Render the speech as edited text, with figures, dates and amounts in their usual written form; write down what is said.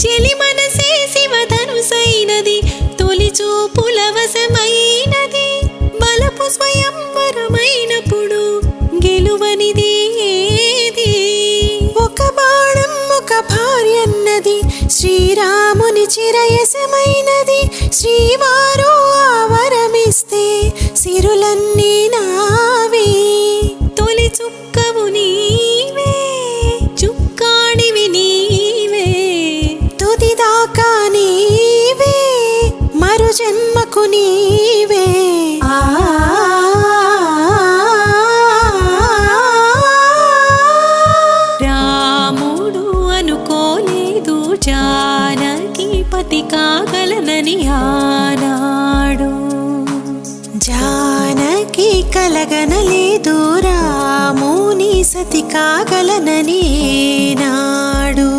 చెలి మనసే శివధనుసైనది తొలి చూపుల వశమైనది బలపు స్వయంవరమైనప్పుడు గెలువనిది ఏది ఒక బాణం ఒక భార్యన్నది శ్రీరాముని చిరయసమైనది శ్రీవారు ఆవరమిస్తే సిరులన్నీ నావే తొలి చుక్కవు నీవే చుక్కాడివి నీవే తుదిదాకా నీవే మరు జన్మకు నీవే రాముడు అనుకోలేదు జానకి పతి కాగలనని ఆనాడు జానకి కలగనలేదు రాముని సతి కాగలనని నాడు